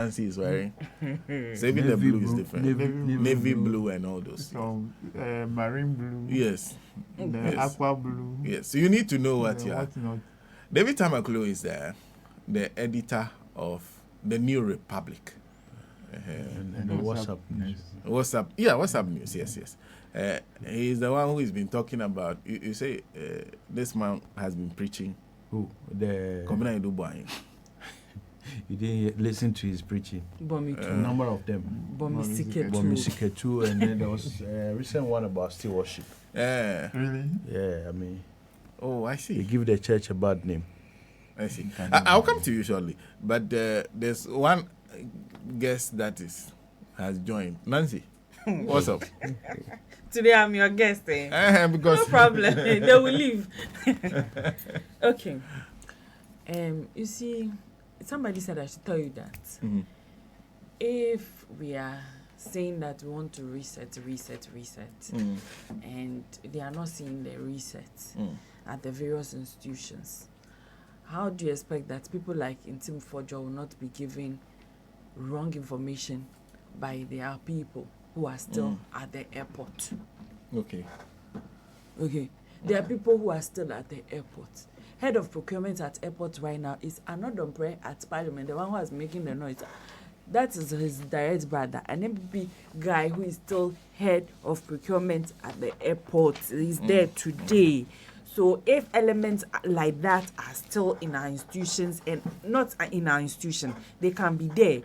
Nancy is wearing. So even the blue is different. Navy blue and all those. So, marine blue. Yes. Yes. Aqua blue. Yes. So you need to know what you are. What not. David Tamakloe is the editor of the New Republic. And the WhatsApp news. WhatsApp news. Yes. He is the one who has been talking about. You say this man has been preaching. Who? The. You didn't listen to his preaching. A number of them. Bomisike too, and then there was a recent one about still worship. Really? Yeah, I mean. Oh, I see. They give the church a bad name. I see. I'll come to you shortly, but there's one guest that has joined. Nancy, what's up? Today I'm your guest. Because no problem. They will leave. Okay. You see, somebody said I should tell you that if we are saying that we want to reset, and they are not seeing the reset at the various institutions, how do you expect that people like Intim Fojo will not be giving wrong information by their people who are still at the airport? Okay. There are people who are still at the airport. Head of procurement at airport right now is Anodompre at Parliament, the one who is making the noise. That is his direct brother, an MPP guy who is still head of procurement at the airport. He's there today. So if elements like that are still in our institutions and not in our institution, they can be there.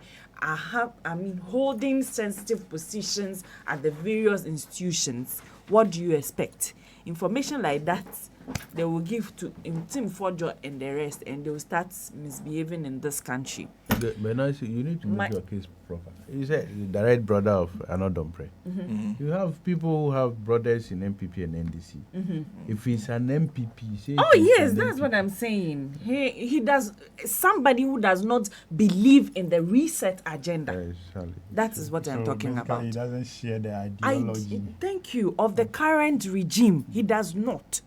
Holding sensitive positions at the various institutions. What do you expect? Information like that they will give to Tim Fojo and the rest, and they will start misbehaving in this country. But now you need to make your case proper. You said the direct brother of Anodompre. You have people who have brothers in MPP and NDC. If he's an MPP, that's what I'm saying. He does. Somebody who does not believe in the reset agenda. That is what I'm talking about. He doesn't share the ideology. Thank you. Of the current regime, he does not.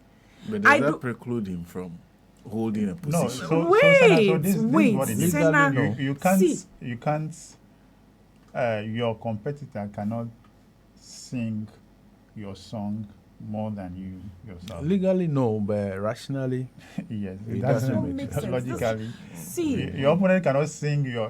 But does that preclude him from holding a position? No. You can't. Your competitor cannot sing your song more than you yourself. Legally, no, but rationally, yes, it doesn't make sense. Logically, your opponent cannot sing your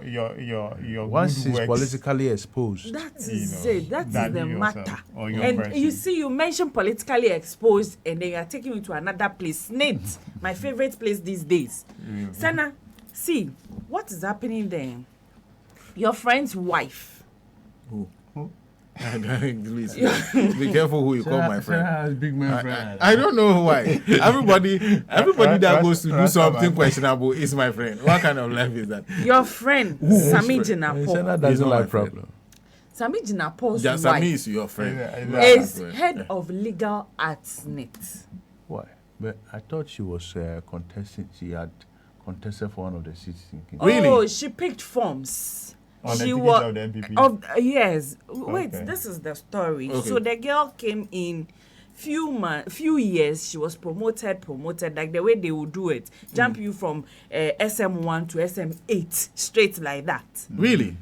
once good he's works. Politically exposed. That is it. That is the matter. And you see, you mentioned politically exposed, and they are taking you to another place. Snate, my favorite place these days. Sana, see what is happening there. Your friend's wife. Who? Please, be careful who you call my friend. Big man friend. I don't know why. Everybody that goes to do something questionable is my friend. What kind of life is that? Your friend, Sami Jinapo. Sana doesn't like problem. Sami Jinapo's wife. Sami is your friend. Is head of legal at SNIT. Why? But I thought she was contesting. She had contested for one of the seats. Really? Oh, she picked forms. She was of the MPP. Yes. Okay. Wait, this is the story. Okay. So the girl came in few years. She was promoted like the way they would do it. Jump you from SM1 to SM8 straight like that. Really?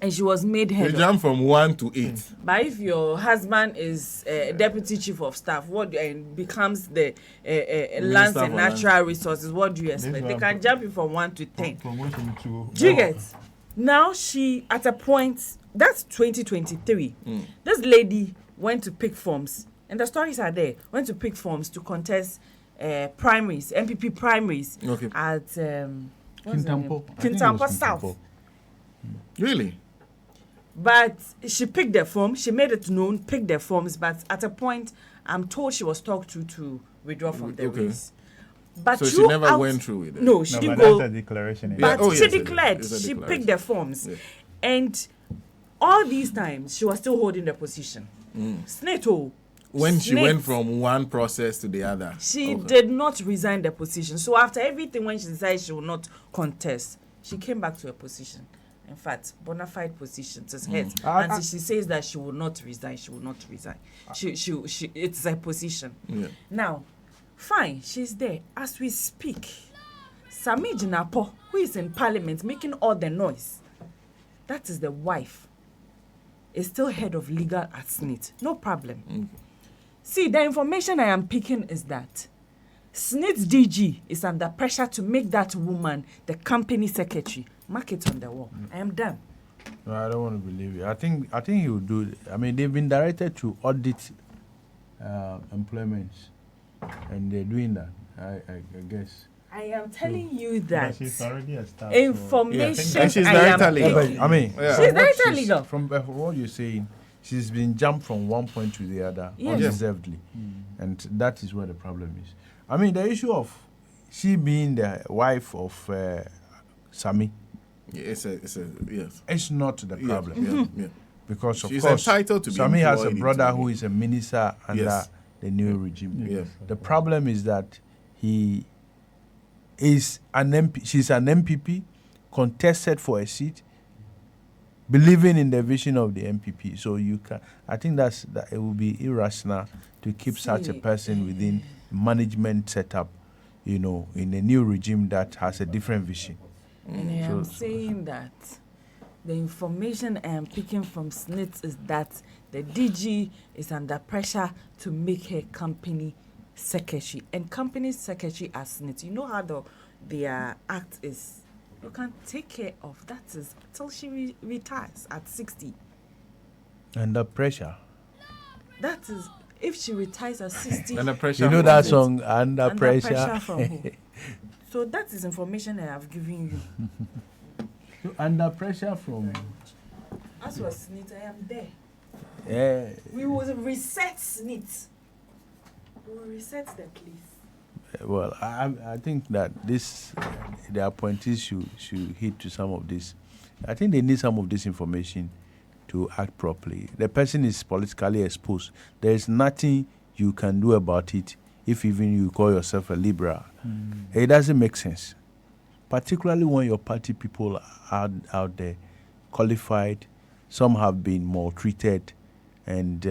And she was made head. You jump from 1 to 8. But if your husband is deputy chief of staff, and becomes the lands and natural resources, what do you expect? They can jump you from 1 to 10. Promotion to. Do you get? Now she, at a point, that's 2023. This lady went to pick forms, and the stories are there. Went to pick forms to contest primaries, MPP primaries at Kintampo South. Really? But she picked the form. She made it known, picked the forms. But at a point, I'm told she was talked to withdraw from the race. But so she never went through with it? No, she didn't go. That's a declaration. But she declared. She picked the forms. Yeah. And all these times, she was still holding the position. Snato. When she went from one process to the other. She did not resign the position. So after everything, when she decided she would not contest, she came back to her position. In fact, bona fide position to head. And she says that she will not resign. She will not resign. It's a position. Yeah. Now, fine, she's there. As we speak, Sami Jinapo, who is in parliament making all the noise, that is the wife, is still head of legal at SNIT. No problem. See, the information I am picking is that SNIT's DG is under pressure to make that woman the company secretary. Mark it on the wall. I am done. No, I don't want to believe you. I think he will do it. I mean, they've been directed to audit employments, and they're doing that. I guess. I am telling you that she's already a staff. Information. And she's director legal. I mean, she's director legal. From what you're saying, she's been jumped from one point to the other undeservedly, and that is where the problem is. I mean, the issue of she being the wife of Sami. It's not the problem. Because of she's course, entitled to be Sami has a brother who is a minister under the new regime. Yes. The problem is that he is an MP. She's an MPP, contested for a seat, believing in the vision of the MPP. So you can. I think that it would be irrational to keep such a person within management setup, in a new regime that has a different vision. And I am saying that the information I am picking from SNIT is that the DG is under pressure to make her company secretary. And company secretary as SNIT, you know how their act is. You can take care of that is till she retires at 60. Under pressure. That is if she retires at 60. Under pressure. You know that song, Under Pressure? Pressure from who? So that is information I have given you. So under pressure from. As for SNIT, I am there. Yeah. We will reset SNIT. We will reset the place. Well, I think that the appointees should heed to some of this. I think they need some of this information to act properly. The person is politically exposed. There is nothing you can do about it if even you call yourself a liberal. It doesn't make sense. Particularly when your party people are out there, qualified, some have been maltreated and,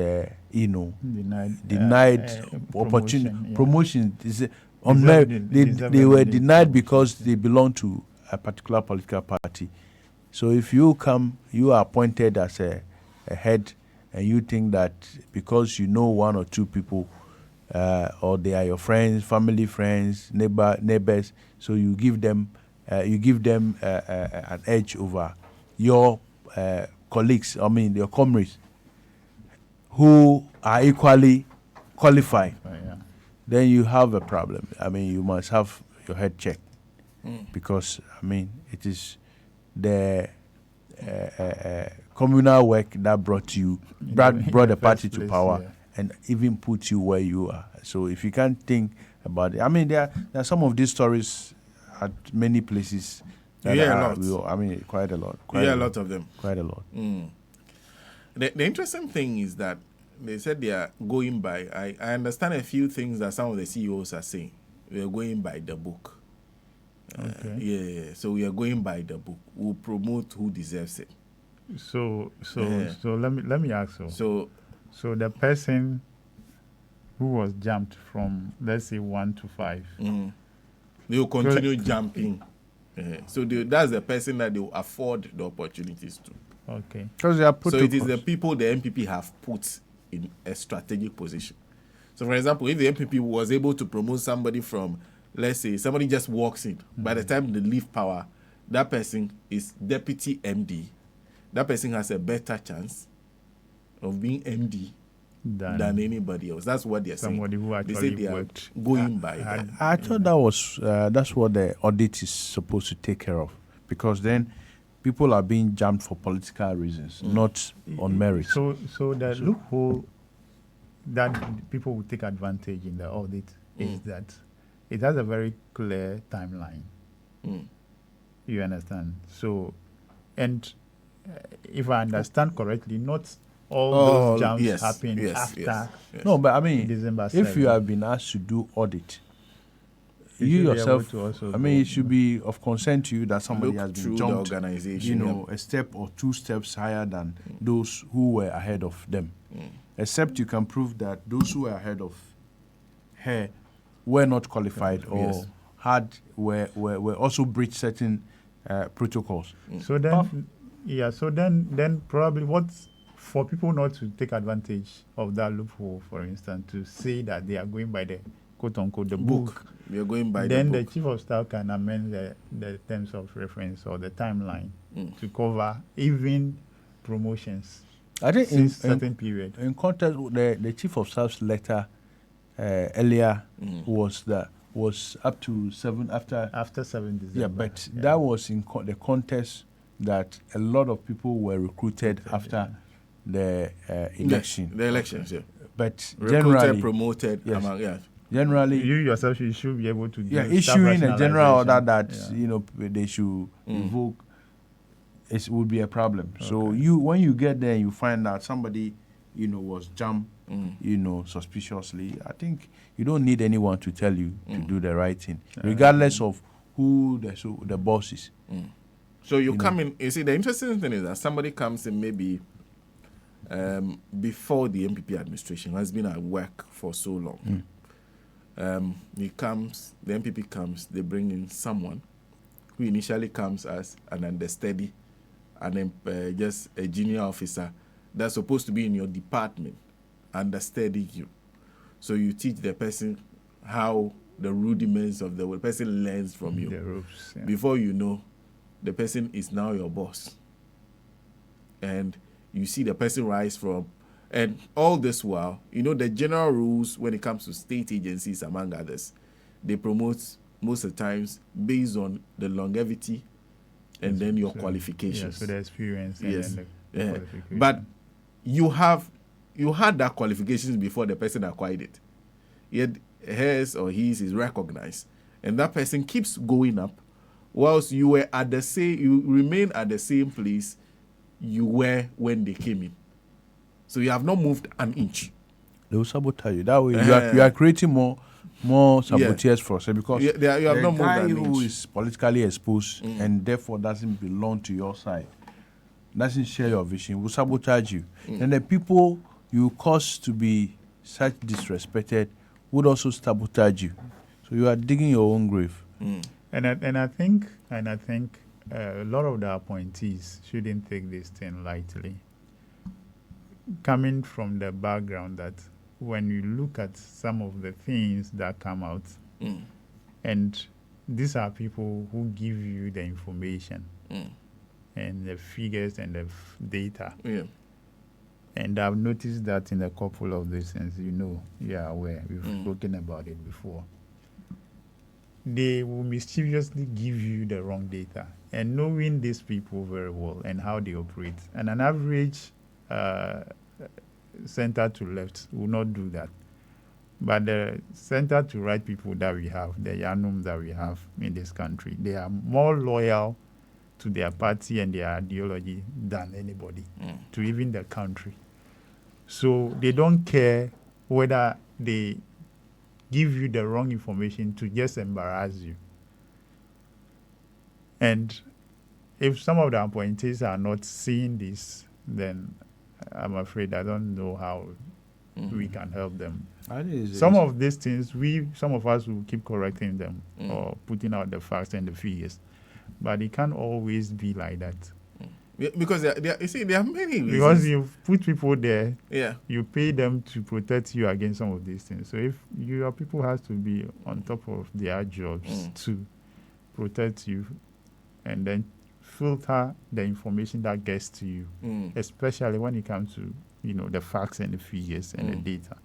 denied opportunity. Promotion. They were denied because they belong to a particular political party. So if you are appointed as a head, and you think that because you know one or two people, or they are your friends, family friends, neighbors, so you give them an edge over your colleagues. I mean, your comrades who are equally qualified. Then you have a problem. I mean, you must have your head checked because I mean, it is the communal work that brought the party to power and even put you where you are. So if you can't think about it, I mean, there are some of these stories at many places. Quite a lot. A lot of them. Quite a lot. The interesting thing is that they said they are going by. I understand a few things that some of the CEOs are saying. We are going by the book. Okay. So we are going by the book. We'll promote who deserves it. So let me ask you. So the person who was jumped from, let's say, 1 to 5. They will continue jumping. So that's the person that they will afford the opportunities to. Okay. Because they are put. So it is the people the MPP have put in a strategic position. So, for example, if the MPP was able to promote somebody from, let's say, somebody just walks in, by the time they leave power, that person is deputy MD. That person has a better chance of being MD than anybody else. That's what they're saying. Somebody who actually worked. Going by that. I thought that's what the audit is supposed to take care of, because then people are being jumped for political reasons, not on merit. So the loophole that people will take advantage in the audit is that it has a very clear timeline. You understand? So, and if I understand correctly, not all those jumps happen after. No, but I mean, December 7th. If you have been asked to do audit, you yourself, I mean, it should be of concern to you that somebody has been jumped, a step or 2 steps higher than those who were ahead of them. Except you can prove that those who were ahead of her were not qualified or were also breached certain protocols. So then Yeah, so then probably what's for people not to take advantage of that loophole, for instance, to say that they are going by the quote unquote the book, We are going by then the the book. chief of staff can amend the terms of reference or the timeline Mm. to cover even promotions I think since certain period. in context, the chief of staff's letter earlier was up to 7 After 7 December. Yeah, but that was in the context that a lot of people were recruited after the election. Yes, the elections, yeah. But Recruited, generally, promoted, yes. among, yeah. generally, You yourself should be able to do issuing a general order rationalization. that they should revoke it would be a problem. So Okay. when you get there, you find out somebody was jammed, suspiciously. I think you don't need anyone to tell you to do the right thing, regardless of who the boss is. So you come in, you see, the interesting thing is that somebody comes in maybe before the MPP administration has been at work for so long. The MPP comes, they bring in someone who initially comes as an understudy and then just a junior officer that's supposed to be in your department, understudying you. So you teach the person how the rudiments of the person learns from you. The ropes. Yeah. Before you know, the person is now your boss. And you see the person rise from, and all this while, the general rules when it comes to state agencies, among others, they promote most of the times based on the longevity and then your qualifications. Yeah, so the experience and Yes. then the qualification. But you had that qualifications before the person acquired it. Yet his or his is recognized. And that person keeps going up, whilst you remain at the same place you were when they came in. So you have not moved an inch. They will sabotage you. That way, you are creating more saboteurs for us, because you have the not moved guy an who inch. is politically exposed and therefore doesn't belong to your side, doesn't share your vision, will sabotage you. And the people you cause to be such disrespected would also sabotage you. So you are digging your own grave. And I think a lot of the appointees shouldn't take this thing lightly. Coming from the background that when you look at some of the things that come out, and these are people who give you the information and the figures and the data. Yeah. And I've noticed that in a couple of these things, you are aware, we've spoken about it before. They will mischievously give you the wrong data. And knowing these people very well and how they operate, and an average center to left will not do that. But the center to right people that we have, the Yanum that we have in this country, they are more loyal to their party and their ideology than anybody, to even the country. So they don't care whether they give you the wrong information to just embarrass you. And if some of the appointees are not seeing this, then I'm afraid I don't know how we can help them. Some of these things, some of us will keep correcting them or putting out the facts and the figures. But it can't always be like that. Yeah, because you see, there are many reasons. Because you put people there, Yeah. you pay them to protect you against some of these things. So if your people has to be on top of their jobs to protect you and then filter the information that gets to you, especially when it comes to the facts and the figures and the data.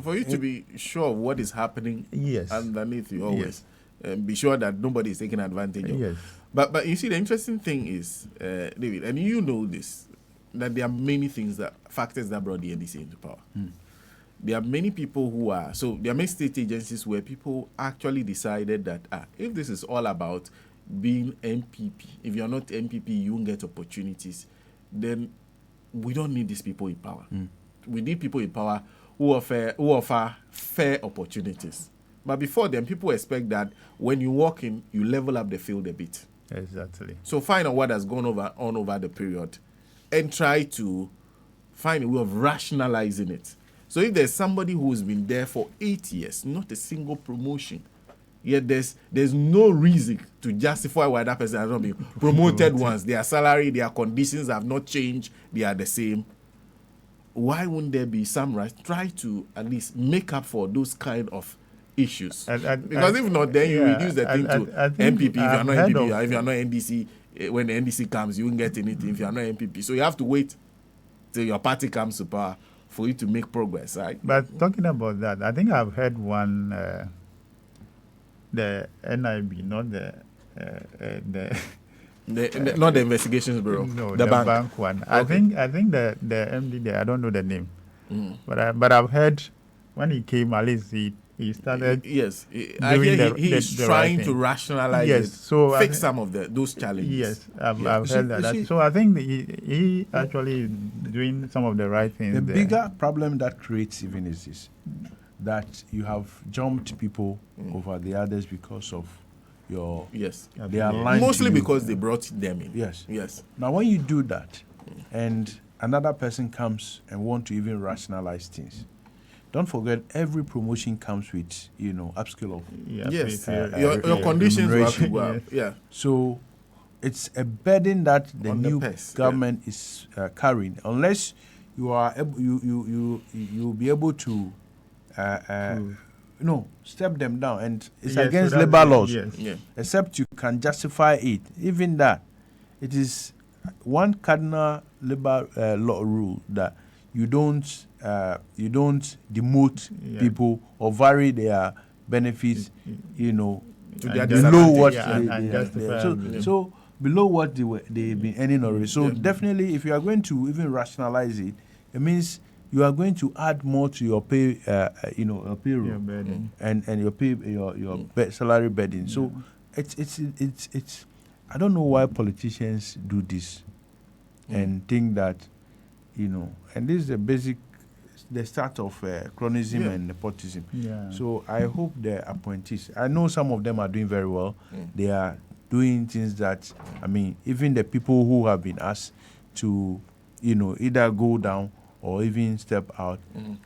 For you to be sure of what is happening underneath you always, and be sure that nobody is taking advantage of. Yes. But you see, the interesting thing is, David, and you know this, that there are many factors that brought the NDC into power. There are many people there are many state agencies where people actually decided that, if this is all about being MPP, if you're not MPP, you won't get opportunities, then we don't need these people in power. We need people in power who offer fair opportunities. But before then, people expect that when you walk in, you level up the field a bit. Exactly. So find out what has gone on over the period and try to find a way of rationalizing it. So if there's somebody who's been there for 8 years, not a single promotion, Yet there's no reason to justify why that person has not been promoted once. Their salary, their conditions have not changed. They are the same. Why wouldn't there be some right? Try to at least make up for those kind of issues. Because if not, then you reduce the thing to MPP. If you are not MPP, or if you are not NDC, when the NDC comes, you won't get anything if you are not MPP. So you have to wait till your party comes to power for you to make progress, right? But talking about that, I think I've heard one, the NIB, not the not the investigations bureau. No, the the bank one. Okay. I think the MD there, I don't know the name, but I've heard when he came, at least he started. Yes, I hear he is trying to rationalize it, so fix some of those challenges. Yes, I've heard that. So I think he actually doing some of the right things. The there. bigger problem that creates even is this, that you have jumped people over the others because of your they are aligned mostly to you. because they brought them in. Yes. Now when you do that, and another person comes and want to even rationalize things, don't forget every promotion comes with upskill of your conditions will have to go up. Yeah. So it's a burden that the new government is carrying, unless you are able, you'll be able to step them down, and it's against labor laws. Except you can justify it. Even that, it is one cardinal labor law rule that you don't demote people or vary their benefits, to below what so below what they've been earning already. So definitely, if you are going to even rationalize it, it means you are going to add more to your pay, your payroll, and your pay, your salary burden. So it's I don't know why politicians do this and think that and this is the start of cronyism and nepotism. So I hope the appointees, I know some of them are doing very well. They are doing things that, even the people who have been asked to, either go down or even step out,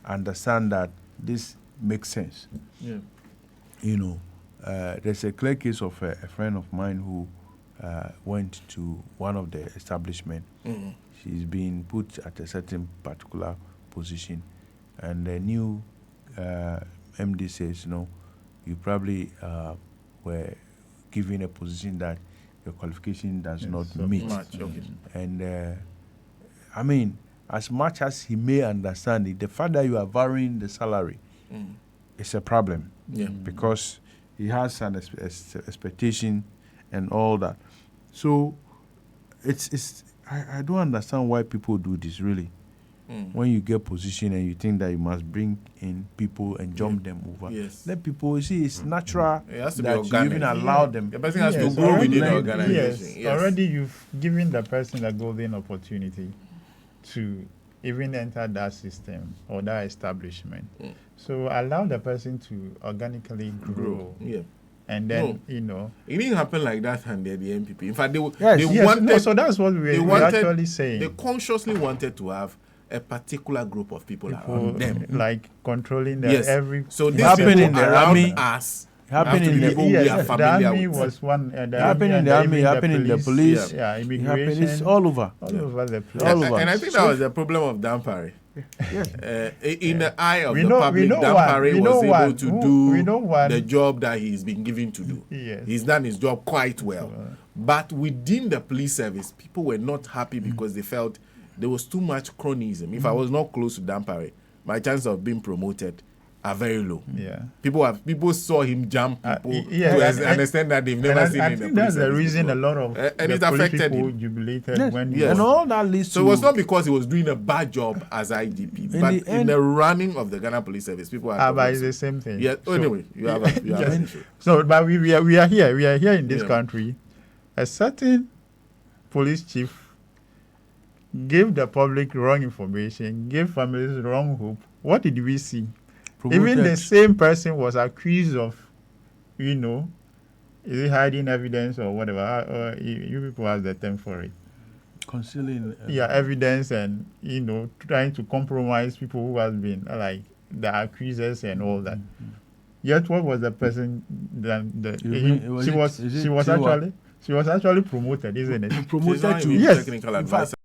understand that this makes sense. There's a clear case of a friend of mine who went to one of the establishment. She's been put at a certain particular position, and the new MD says, you probably were given a position that your qualification does not meet. And as much as he may understand it, the fact that you are varying the salary is a problem. Because he has an expectation and all that. So I don't understand why people do this, really. When you get position and you think that you must bring in people and jump them over, let people see it's natural that you even allow them. The person has to grow within the organization. Already you've given the person a golden opportunity to even enter that system or that establishment. So allow the person to organically grow. And then, It didn't happen like that under the MPP. In fact, they wanted... So that's what we're actually saying. They consciously wanted to have a particular group of people around them. Like controlling every... So this happened in the army. Happened in the army was one. Happened in the army, happened in the police. Immigration. It's all over. All over the place. And I think that was the problem of Dampare. In the eye of the public, Dampare was able to do the job that he's been given to do. He's done his job quite well. But within the police service, people were not happy because they felt there was too much cronyism. If I was not close to Dampare, my chances of being promoted are very low. People saw him jump people to understand that they've never seen him in the police. That's the reason a lot of and it affected him. Jubilated when and all that leads so it was not because he was doing a bad job as IGP, but in the running of the Ghana Police Service, people are. But it's the same thing. Anyway, you have an issue. So, but we are here. We are here in this country. A certain police chief gave the public wrong information, gave families wrong hope. What did we see? Even the same person was accused of, is it hiding evidence or whatever? Or you people have the term for it. Concealing. Evidence and, trying to compromise people who has been, like, the accusers and all that. Yet, what was the person? She was Tiwa? actually promoted, isn't it? Promoted to Technical Yes. advisor.